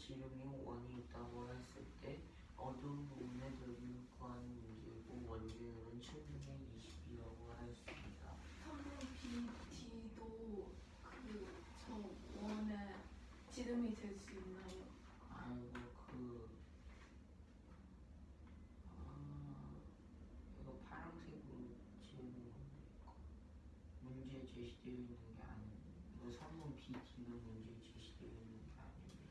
지름이 원이 있다고 했을 때 어두운 부분의 넓이를 구하는 문제고 원주율은 7분의 20이라고 하였습니다. 3분 BD도 저 원의 지름이 될 수 있나요? 아이고 이거 파란색으로 지우는 건데 문제 제시되어 있는 게 아니에요. 이거 3번 BD는 문제 제시되어 있는 게 아닌데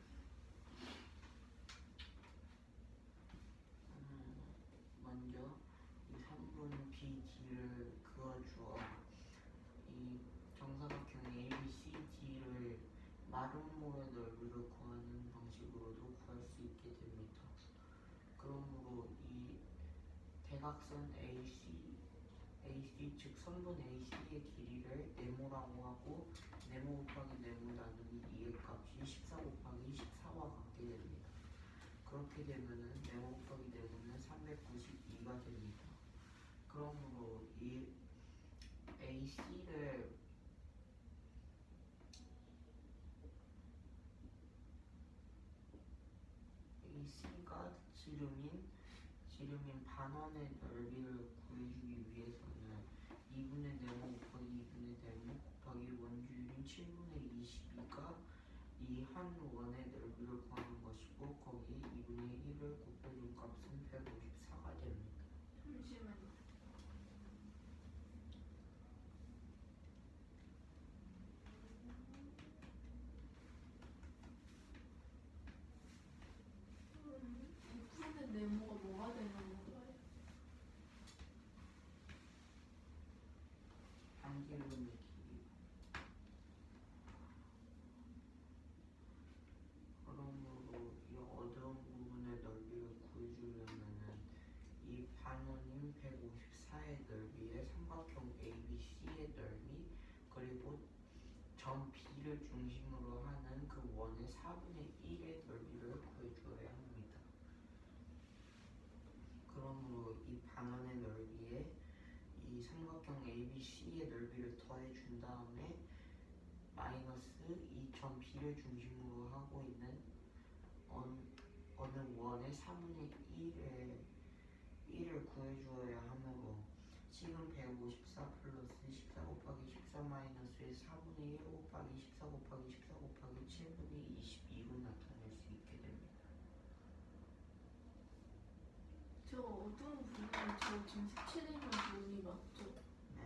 먼저 이 3번 BD를 그어주어 이 정사각형 ABCD를 마름모의 넓이를 구하는 방식으로도 구할 수 있게 됩니다. 그러므로 이 대각선 AC 즉 선분 AC의 길이를 네모라고 하고 네모 곱하기 네모 나누기 2의 값이 14 곱하기 14와 같게 됩니다. 그렇게 되면은 네모 곱하기 네모는 392가 됩니다. 그러므로 이 AC가 지름인 반원의 넓이를 구해주기 위해서는 2분의 네모 곱하기 2분의 네모 곱하기 원주율인 7분의 22가 이 한 원의 넓이를 구하는 것이고 거기에 2분의 1을 곱해준 값은 154가 됩니다. 잠시만요. 이 푸른의 네모가 뭐가 되는 건가요? 한길름의 길이. 그러므로 이 어두운 부분의 넓이를 구해주려면은 이 반원인 154의 넓이에 삼각형 ABC의 넓이 그리고 점 B를 중심으로 하는 그 원의 4분의 1의 넓이를 구해줘야 합니다. 그러므로 이 반원의 넓이에 이 삼각형 ABC의 넓이를 더해준 다음에 마이너스 이 점 B를 중심으로 하고 있는 어느 원의 4분의 1을 구해주어야 하므로 식은 154 플러스 14 곱하기 14 마이너스의 4분의 1 곱하기 14 곱하기 14 곱하기 7분의 22로 나타낼 수 있게 됩니다. 저 어두운 부분이 저 지금 색칠되는 부분이 맞죠? 네.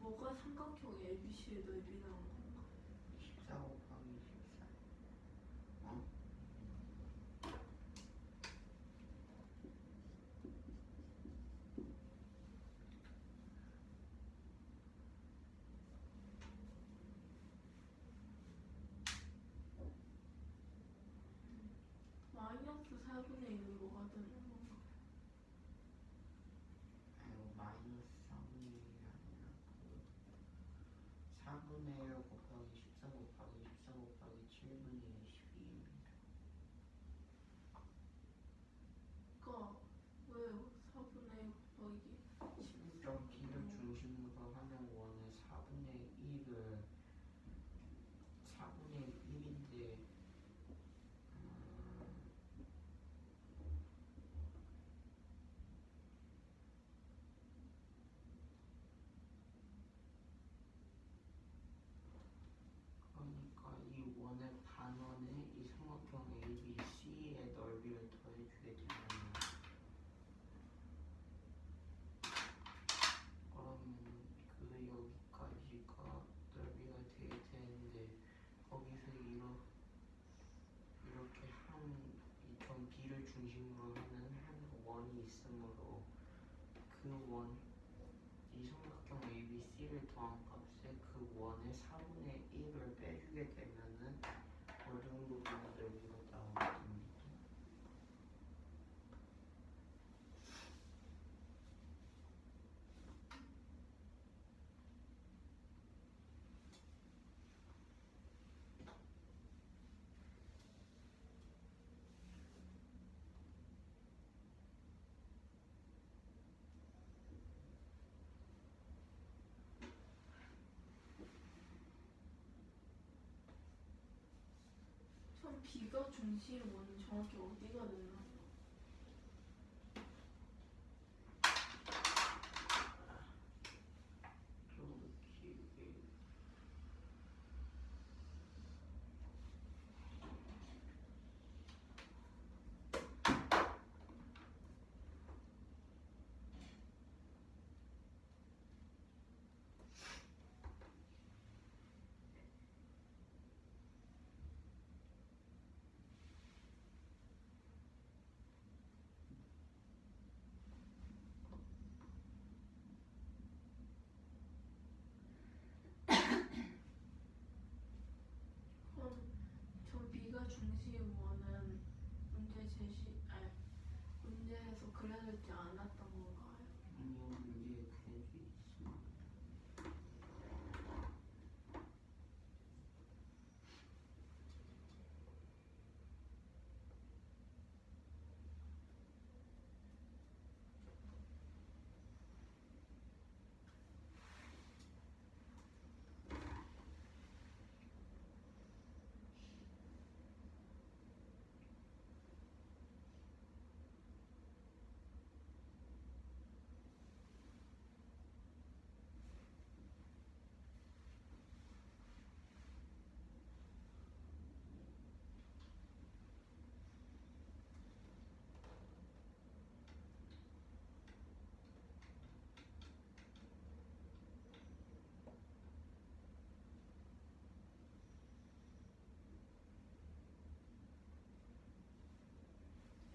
뭐가 삼각형 ABC의 넓이라는 건가? 14 곱하기 14. 어? 마이너스 4분의 1은 뭐가 되는 건가? 아이고 마이너스 4분의 1이 아니라 4분의 1 곱하기 14 곱하기 14 곱하기 7분의 22입니다. 그니까 왜 4분의 1 곱하기 점 B를 중심으로 하는 원의 4분의 1인데 그러니까 이 원의 반원에 이 삼각형 ABC의 넓이를 더해주게 되면 그럼 여기까지가 넓이가 되게 되는데 거기서 이렇게 이 점 B를 중심으로 하는 한 원이 있으므로 이 삼각형 ABC를 더한 값에 그 원의 4분의 1을 빼주게 되면은 어두운 부분의 B가 중심의 원은 정확히 어디가 되나요? 그렇지. 그럼 저 B가 중심의 원은 문제에서 그려지지 않았던 건가요? 아니요, 문제에 그려져 있습니다.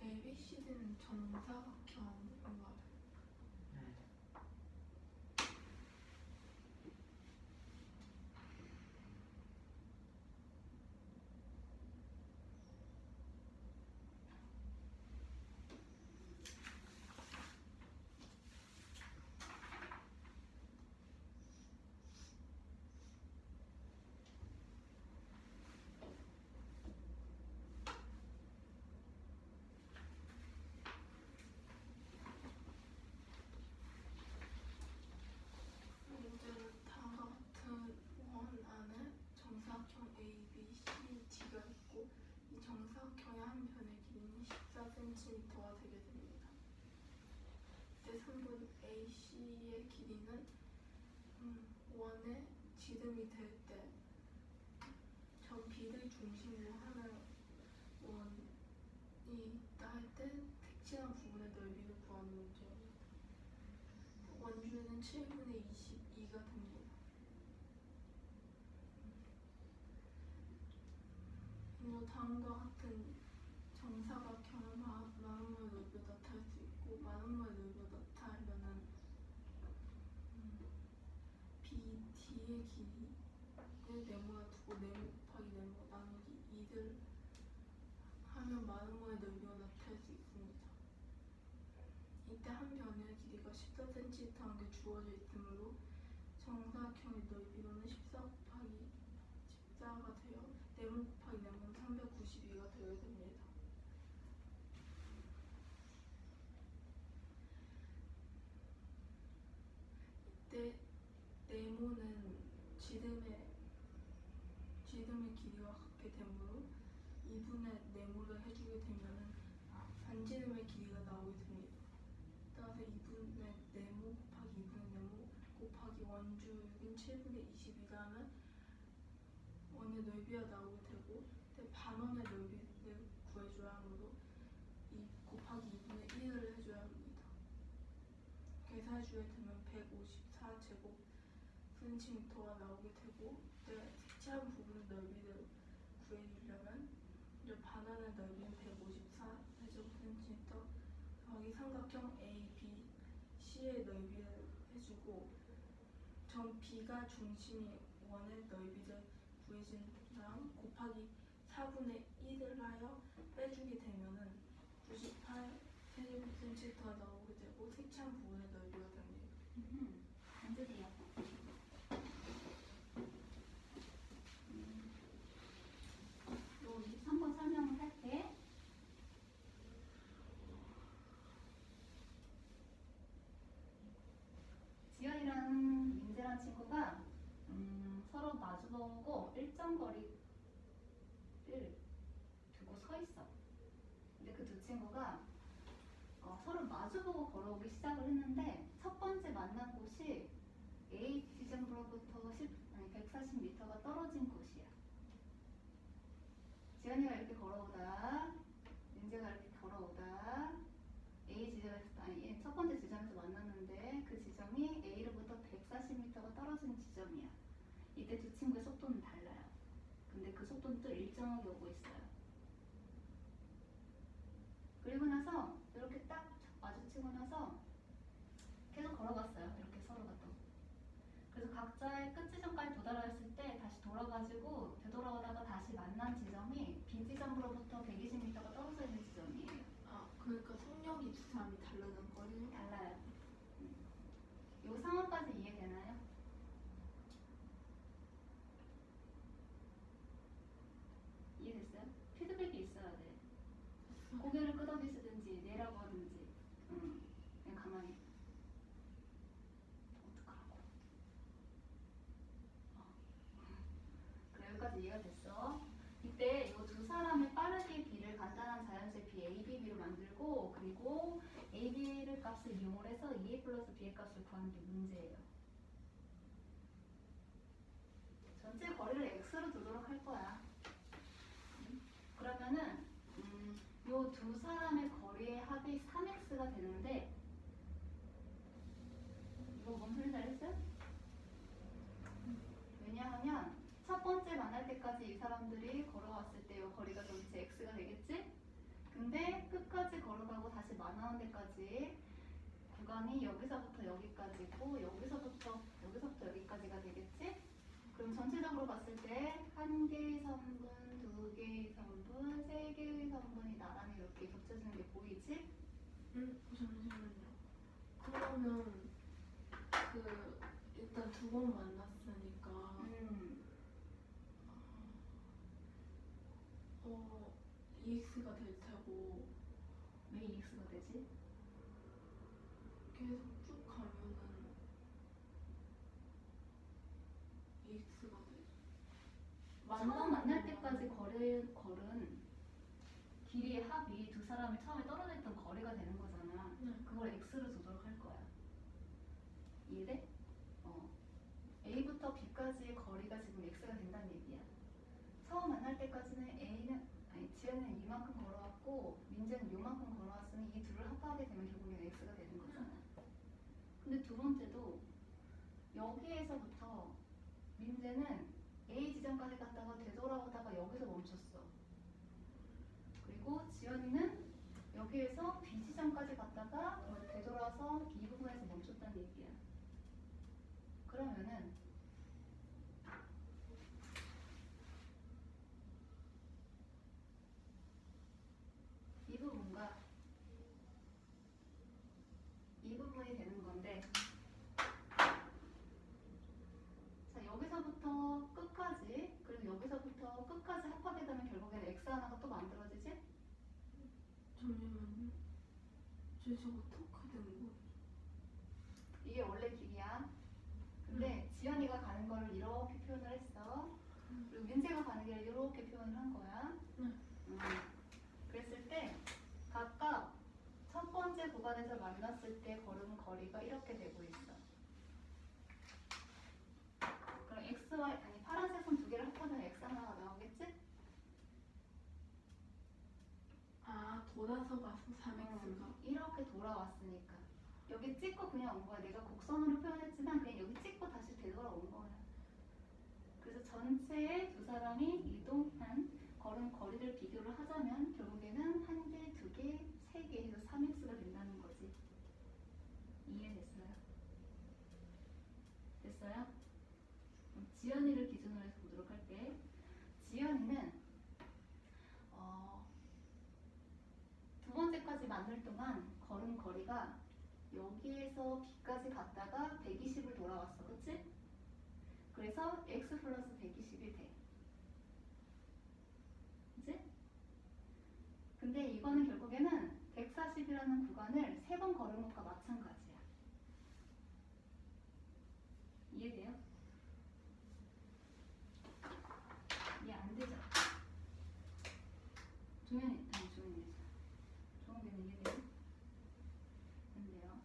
ABCD는 정사각형인가요? 네. 문제는 다음과 같은 원 안에 정사각형 ABCD가 있고 이 정사각형의 한 변의 길이는 14cm가 되게 됩니다. 이때 3분 AC의 길이는 원의 지름이 될 때 전 B를 중심으로 하는 원이 있다 할 때 색칠한 부분의 넓이를 구하는 문제입니다. 원주는 7분의 22가 됩니다. 다음과 같은 정사각형은 마름모의 넓이를 나타낼 수 있고 마름모의 넓이를 나타내면은 BD의 길이를 네모에 두고 네모 곱하기 네모 나누기 2를 하면 마름모의 넓이가 나타낼 수 있습니다. 이때 한 변의 길이가 14cm라는 게 주어져 있으므로 정사각형의 넓이로는 14 곱하기 14가 되어 네모 곱하기 네모는 392가 되게 됩니다. 이때 네모는 지름의 길이와 같게 되므로 2분의 네모를 해주게 되면은 반지름의 길이가 나오게 됩니다. 따라서 2분의 네모 곱하기 2분의 네모 곱하기 원주율인 7분의 22라는 원의 넓이가 나오게 되고 반원의 넓이를 구해줘야 하므로 곱하기 2분의 1을 해줘야 합니다. 계산해주게 되면 154제곱cm가 나오게 되고 색칠한 부분의 넓이를 구해주려면 반원의 넓이는 154제곱cm 더하기 삼각형 ABC의 넓이를 해주고 전 B가 중심의 원의 넓이를 구해준 다음 곱하기 4분의 1을 하여 빼주게 되면은 98세제곱cm가 나오게 되고 색칠한 부분의 넓이가 됩니다. 앉으세요. 또 23번 설명을 할게. 지연이랑 민재란 친구가 서로 마주보고 일정 거리를 서 있어. 근데 그 두 친구가 서로 마주보고 걸어오기 시작을 했는데 첫 번째 만난 곳이 A 지점으로부터 140m가 떨어진 곳이야. 지연이가 이렇게 걸어오다, 민재가 이렇게 걸어오다, A 지점에서 첫 번째 지점에서 만났는데 그 지점이 A로부터 140m가 떨어진 지점이야. 이때 두 친구의 속도는 달라요. 근데 그 속도는 또 일정하게 오고 있어요. 그리고 나서 이렇게 딱 마주치고 나서 계속 걸어갔어요. 이렇게 서로가 또. 그래서 각자의 끝 지점까지 도달했을 때 다시 돌아가지고 되돌아오다가 다시 만난 지점이 B 지점으로부터 120m가 떨어져 있는 지점이에요. 아, 그러니까 속력이 두 사람이 다르는 거예요? 달라요. 이 상황까지 이해되나요? 이해됐어요? 피드백이 있어야 돼. 고개를 끄덕이시든지 내라고 하든지. 그냥 가만히. 어떡하라고. 그래, 여기까지 이해가 됐어. 이때 이 두 사람의 빠르게 B를 간단한 자연수의 B, A, B, B로 만들고 그리고 A, B를 값을 이용을 해서 2A 플러스 B의 값을 구하는 게 문제예요. 전체 거리를 X로 두도록 할 거야. 그러면은 요 두 사람의 거리의 합이 3x가 되는데 이거 뭔 소리 잘했어요? 왜냐하면 첫 번째 만날 때까지 이 사람들이 걸어왔을 때 이 거리가 전체 x가 되겠지? 근데 끝까지 걸어가고 다시 만나는 데까지 구간이 여기서부터 여기까지고 여기서부터 여기까지가 되겠지? 그럼 전체적으로 봤을 때 한 개의 성분, 두 개의 성분, 세 개의 성분이 나란히 이렇게 겹쳐지는 게 보이지? 잠시만요. 그러면 일단 두 번 만났으니까 EX가 될 테고 왜 EX가 되지? 계속 쭉 가면은 EX가 되지. 처음 만날 때까지 걸은 길이의 합이 두 사람이 처음에 떨어져 있던 거리가 되는 거잖아. 네. 그걸 x로 두도록 할 거야. 이해돼? A부터 B까지의 거리가 지금 x가 된다는 얘기야. 처음 만날 때까지는 지연이는 이만큼 걸어왔고 민재는 요만큼 걸어왔으니 이 둘을 합하게 되면 결국엔 x가 되는 거잖아. 근데 두 번째도 여기에서부터 민재는 A 지점까지 갔다가 되돌아오다가 여기서 멈췄어. 그리고 지연이는 여기에서 B 지점까지 갔다가 되돌아서 이 부분에서 멈췄다는 얘기야. 그러면은 이 부분과 이 부분이 되는 건데, 자 여기서부터 끝까지 그리고 여기서부터 끝까지 합하게 되면 결국엔 x 하나가 또 만들어지지? 잠시만요. 저거 어떻게 된 거예요? 이게 원래 길이야. 근데 지연이가 가는 거를 이렇게 표현을 했어. 그리고 민재가 가는 길을 이렇게 표현을 한 거야. 그랬을 때 각각 첫 번째 구간에서 만났을 때 걸은 거리가 이렇게 되고 있어. 그럼 x와 파란색 선 두 개를 합하면 x 하나가 나오겠지? 아, 돌아서 가서 3x가 이렇게 돌아왔으니까 여기 찍고 그냥 온 거야. 내가 곡선으로 표현했지만 그냥 여기 찍고 다시 되돌아온 거야. 그래서 전체의 두 사람이 이동한 걸은 거리를 비교를 하자면 결국에는 한 개, 두 개, 세 개 해서 3x가 된다는 거지. 이해됐어요? 됐어요? 그럼 지연이를 기준으로 해서 보도록 할게. 지연이는 두 번째까지 만날 동안 걸은 거리가 여기에서 B까지 갔다가 120을 돌아왔어. 그치? 그래서 x 플러스 120이 돼. 그치? 근데 이거는 결국에는 140이라는 구간을 3번 걸은 것과 마찬가지야. 이해돼요? 이해 안 되죠? 종현이, 아니 종현이 종현이는 이해돼요? 안 돼요.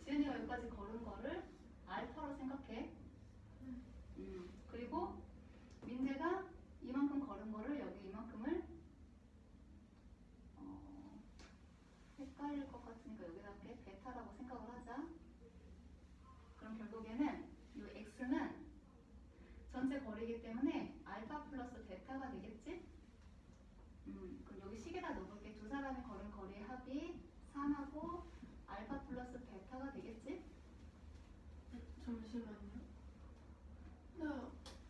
지은이가 여기까지 걸은 거를 알파로 생각해. 그리고 민재가 이만큼 걸은 거를 여기 이만큼을 헷갈릴 것 같으니까 여기다 할게. 베타라고 생각을 하자. 그럼 결국에는 이 x는 전체 거리이기 때문에 알파 플러스 베타가 되겠지? 그럼 여기 식에다 넣어볼게. 두 사람이 걸은 거리의 합이 3하고 알파 플러스 베타가 되겠지? 잠시만요. 근데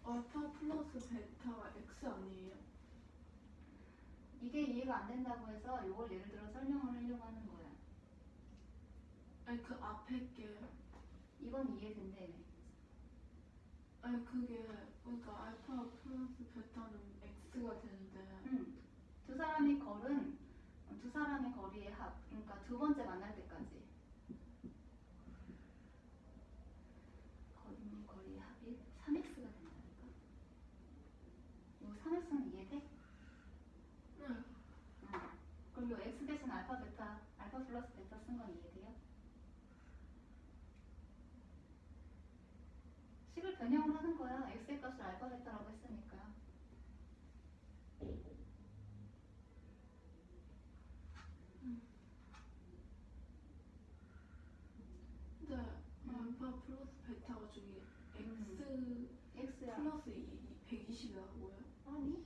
알파 플러스 베타가 x 아니에요? 이게 이해가 안 된다고 해서 이걸 예를 들어 설명을 하려고 하는 거야. 아니 그 앞에 게 이건 이해된대. 아니 그게 그러니까 알파 플러스 베타는 x가 되는데 두 사람이 걸은 두 사람의 거리의 합. 그러니까 두 번째 만날 때까지. 거리의 합이 3x가 된다니까. 이거 3x는 이해돼? 네. 그럼 이 x 대신 알파 베타, 알파 플러스 베타 쓴 건 이해돼요? 식을 변형을 하는 거야. x의 값을 알파 베타라고 했으니까. 근데 알파 플러스 베타가 저기 x야. 플러스 120이라고요? 아니,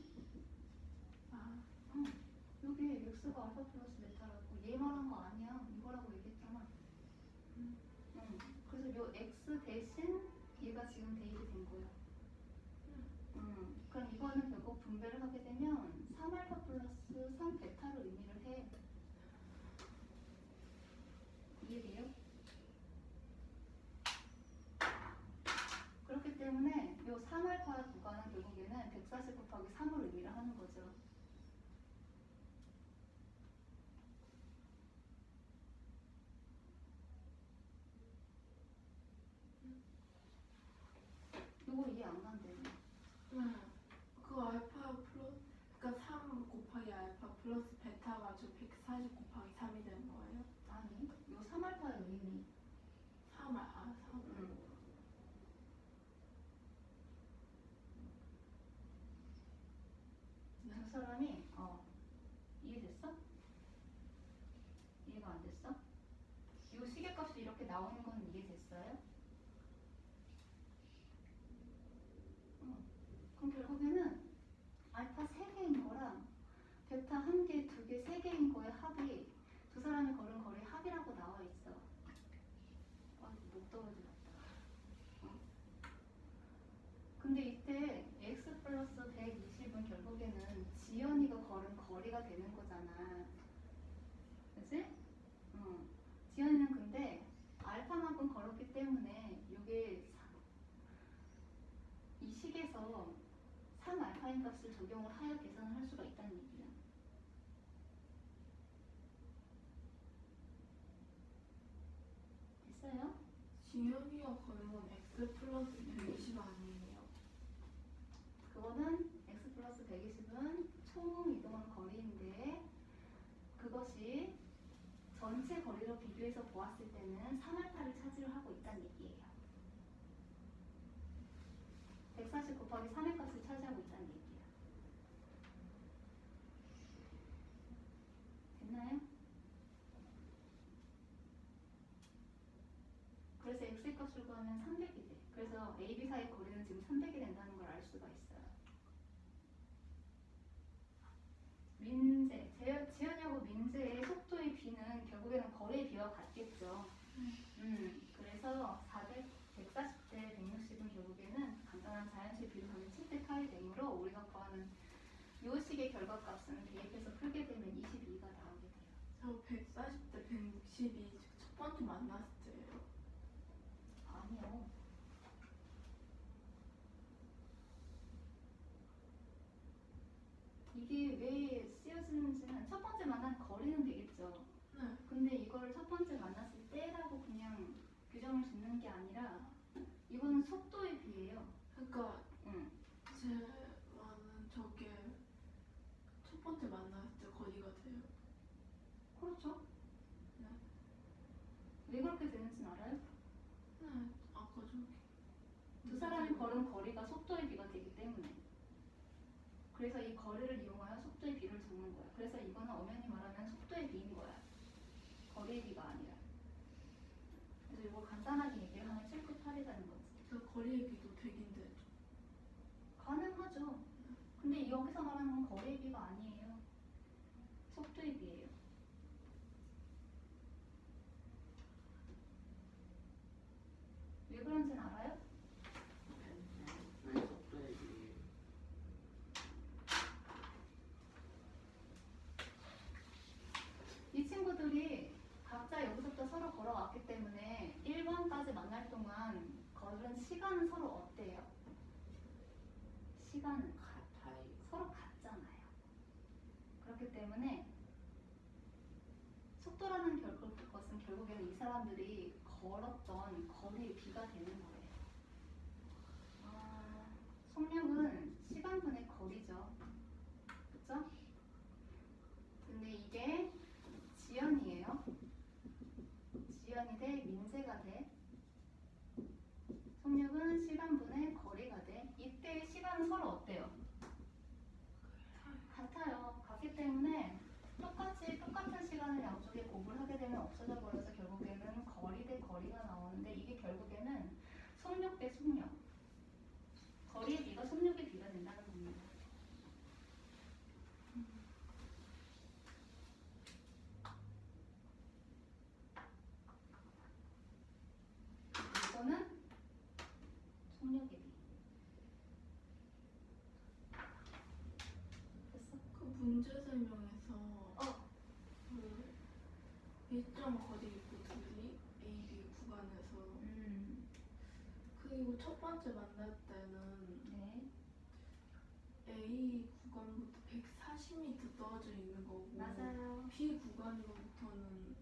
아, 여기 x가 알파 플러스 베타라고. 얘 말한 거 아니야. 이거라고 얘기했잖아. 그래서 요 x 대신 얘가 지금 대입이 된 거야. 그럼 이거는 결국 분배를 하게 되면 3알파 플러스 3베타로 의미를 해. 이해돼요? 그렇기 때문에 요 3알파 구간은 결국에는 140 곱하기 3으로 의미를 하는 거죠. 이거 이해 안 간대. 네. 그 알파 플러스 그러니까 3 곱하기 알파 플러스 베타가 저 140 곱하기 3이 되는 거예요? 아니, 요 3알파의 의미. 3 두 사람이 이해됐어? 이해가 안 됐어? 이 시계값이 이렇게 나오는 건 이해됐어요? 그럼 결국에는 알파 3개인 거랑 베타 1개, 2개, 3개인 거의 합이 두 사람이 걸은 거리의 합이라고 나와 있어. 목 떨어지겠다. 근데 이때 x 플러스 120은 결국에는 지연이가 걸은 거리가 되는 거잖아. 그치? 지연이는 근데 알파만큼 걸었기 때문에 이게 이 식에서 3알파인 값을 적용을 하여 계산을 할 수가 있다는 얘기야. 됐어요? 지연이가 걸은 건 x 플러스 120 아니에요? 그거는 x 플러스 120은 총 이동한 거리인데 그것이 전체 거리로 비교해서 보았을 때는 3알파를 차지를 하고 있다는 얘기예요. 140 곱하기 3의 값을 차지하고 있다는 얘기예요. 됐나요? 그래서 x의 값을 구하면 300이 돼. 그래서 a, b 사이 거리는 지금 300이 된다는 걸 알 수가 있어요. 민재, 지연이하고 민재의 속도의 b는 결국에는 거리의 b와 같겠죠. 그래서 140대 160은 결국에는 간단한 자연식 비율하면 7대 파이 되므로 우리가 구하는 요 식의 결과값은 대입해서 풀게 되면 22가 나오게 돼요. 저 140대 160이 첫 번째 만났을 때예요. 아니요. 이게 왜 쓰여지는지는 첫 번째 만난 거리는 되겠죠. 네. 근데 이걸 첫 번째 만났을 때라고 그냥 규정을 짓는 게 아니라 이거는 속도에 비해요. 그러니까 번째와는 저게 첫 번째 만났을 때 거리가 돼요. 그렇죠. 네. 왜 그렇게 되는지는 알아요? 네, 아까 저기 두 사람이 걸은 거리가 속도의 비가 되기 때문에. 그래서 이 거리를 이용하여 속도의 비를 적는 거야. 그래서 이거는 엄연히 말하면 속도의 비인 거야. 거리의 비가 아니라. 그래서 이거 간단하게 얘기를 하면 798이라는 거지. 그 거리의 비도 되긴 되죠. 가능하죠. 근데 여기서 말하는 건 거리의 비가 아니에요. 속도의 비예요. 왜 그런지는 알아요? 왜 속도에 비해 이 친구들이 각자 여기서부터 서로 걸어왔기 때문에 1번까지 만날 동안 걸은 시간은 서로 어때요? 시간은 같아요. 서로 같잖아요. 그렇기 때문에 속도라는 것은 결국에는 이 사람들이 걸었던 거리의 비가 되는 거예요. 속력은 시간분의 거리죠. 그쵸? 근데 이게 지연이에요. 지연이 돼, 민재가 돼. 속력은 시간분의 거리가 돼. 이때의 시간은 서로 어때요? 같아요. 같기 때문에 똑같은 시간을 양쪽에 곱을 하게 되면 없어져 버려서 결국에는 거리 대 거리가 나오는데 이게 결국에는 속력 대 속력. 거리의 비가 속력의 비가 된다는 겁니다. 이거는 속력의 비. 됐어? 그 문제 설명에서 어. 그 일정 거리 있고 둘이 A, B 구간에서 그리고 첫 번째 만날 때는 네. A 구간부터 140m 떨어져 있는 거고 맞아요. B 구간으로부터는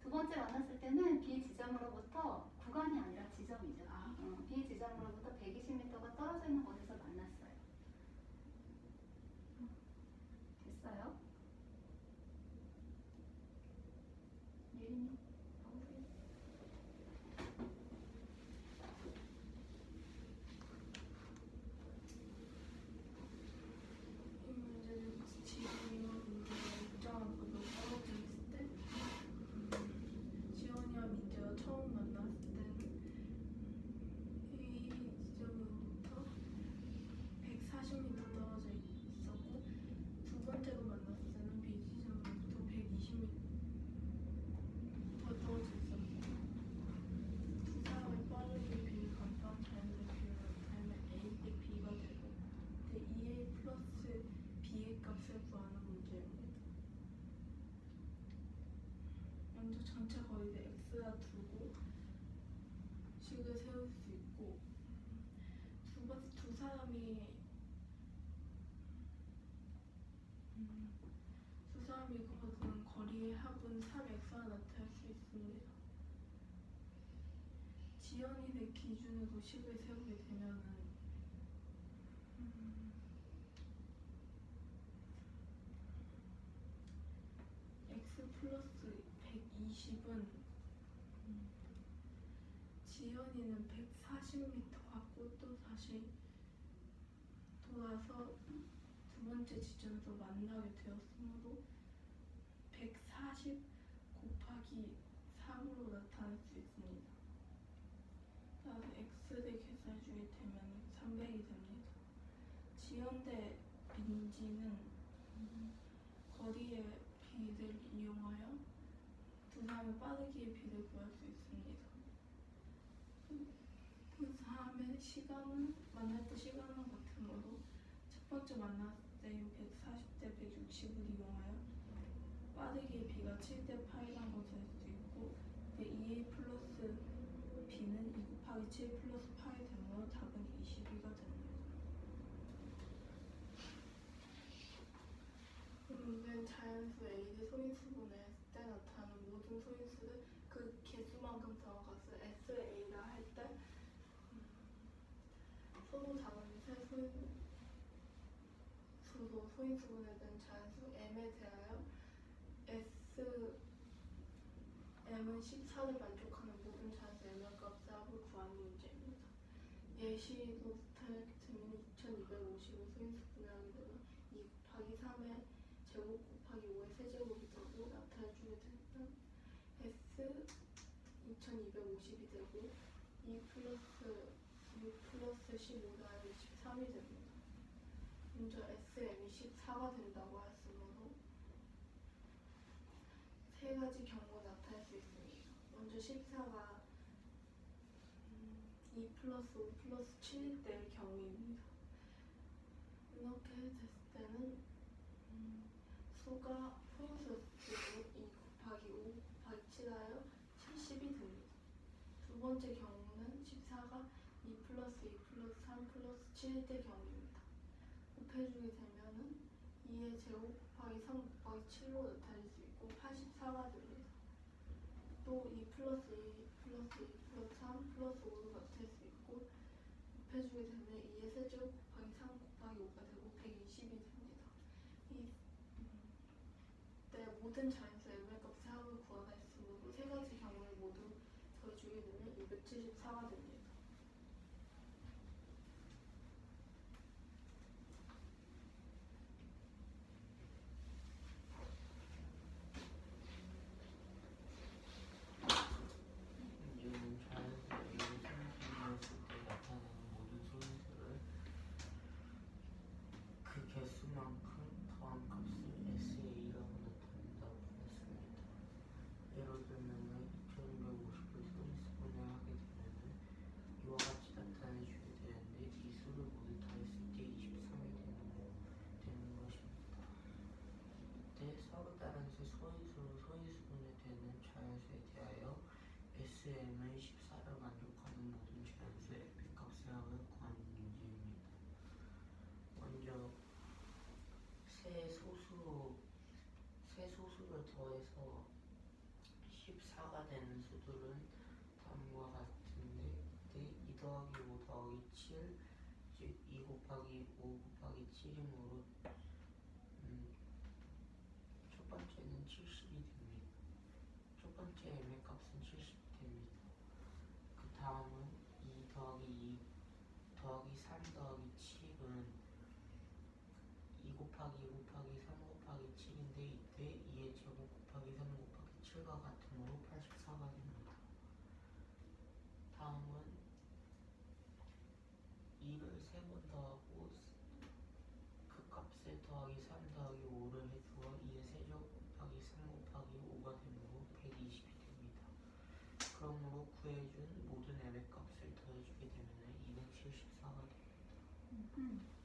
두 번째 만났을 때는 B 지점으로부터 구간이 아니라 지점이죠. 아. B 지점으로부터 120m가 떨어져 있는 곳에서 만났어요. 됐어요? 예린이 가보세요. 이 문제는 지금 민재가 일정한 곳으로 떨어져 있을 때 지원이와 민재가 처음 만났을 때는 A 지점으로부터 140m 떨어져 있었고 두 번째로 만났을 때는 B 지점으로부터 120m 떨어져 있었고 두 사람의 빠르게 B를 간단 자연의 비율을 나타내면 A 대 B가 되고 대 2A 플러스 B의 값을 구하는 문제입니다. 먼저 전체 거리를 X라 두고 식을 세울 수 있고 두 사람이 걸은 거리의 합은 3X가 나타날 수 있습니다. 지연이 된 기준으로 식을 세우게 되면은 X 플러스 120은 지연이는 140m 갖고 또 다시 돌아서 두 번째 지점에서 만나게 되었으므로 140 곱하기 3으로 나타날 수 있습니다. 따라서 X를 계산해주게 되면 300이 됩니다. 지연 대 민지는 거리의 비를 이용하여 두 사람의 빠르기의 비를 구할 수 있습니다. 두 사람의 시간은 만날 때 시간은 같으므로 첫 번째 만났을 때 140대 160을 이용하여 빠르기의 비가 7대 8이란 것을 알 수 있고 2A 플러스 B는 2 곱하기 7 플러스 8이 되므로 답은 22가 됩니다. 문제는 자연수 A 대 소인수분해 했을 때 나타나는 모든 소인수를 그 개수만큼 더한 값을 SA라 할 때 서로 다른 세 소인 소인수분해된 자연수 m에 대하여 Sm은 14를 만족하는 모든 자연수 m의 값의 합을 구하는 문제입니다. 예시로부터 이렇게 되면 2250을 소인수분해하게 되면 2 곱하기 3의 제곱 곱하기 5의 세제곱이 되고 나타내주게 되면 S 2250이 되고 2 플러스 6 플러스 15 더하기 23이 됩니다. 먼저 SM이 14가 된다고 했으므로 세 가지 경우가 나타날 수 있습니다. 먼저 14가 2 플러스 5 플러스 7일 때의 경우입니다. 이렇게 됐을 때는 수가 소인수였으므로 2 곱하기 5 곱하기 7하여 70이 됩니다. 두 번째 경우는 14가 2 플러스 2 플러스 3 플러스 7일 때 경우입니다. 곱해주게 되면은 2의 제곱 곱하기 3 곱하기 7로 나타낼 수 있고 84가 됩니다. 또 2 플러스 2 플러스 2 플러스 3 플러스 5로 나타낼 수 있고 곱해주게 되면 2의 세제곱 곱하기 3 곱하기 5가 되고 120이 됩니다. 이때 모든 자연수 m의 값의 합을 구하라 했으므로 세 가지 경우를 모두 더해주게 되면 274가 됩니다. 이제는 자연수의 소인수분해했을 때 나타나는 모든 소인수를 그 개수만큼 더한 값을 SA라고 나타낸다고 했습니다. 예를 들면은 2250을 소인수분해하게 되면은 이와 같이 나타내주게 되는데 이 수를 모두 더했을 때 23이 되는 것입니다. 이때 서로 다른 수 소인수로 소인수분해되는 자연수에 대하여 SM은 14를 만족하는 모든 자연수의 m의 값의 합을 구하는 문제입니다. 먼저 세 소수를 더해서 14가 되는 수들은 다음과 같은데 이때 2 더하기 5 더하기 7 즉 2 곱하기 5 곱하기 7이므로 첫 번째는 70이 됩니다. 첫 번째 m의 값은 70이 됩니다. 그 다음은 2 더하기 2 더하기 3 더하기 7은 2 곱하기 2 곱하기 3 곱하기 7인데 이때 2의 제곱 곱하기 3 곱하기 7과 같으므로 84가 됩니다. 다음은 2를 3번 더하고 그 값에 더하기 3 더하기 5를 해주어 2의 세제곱 곱하기 3 곱하기 5가 되므로 120이 됩니다. 그러므로 구해준 모든 m의 값을 더해주게 되면 274가 됩니다.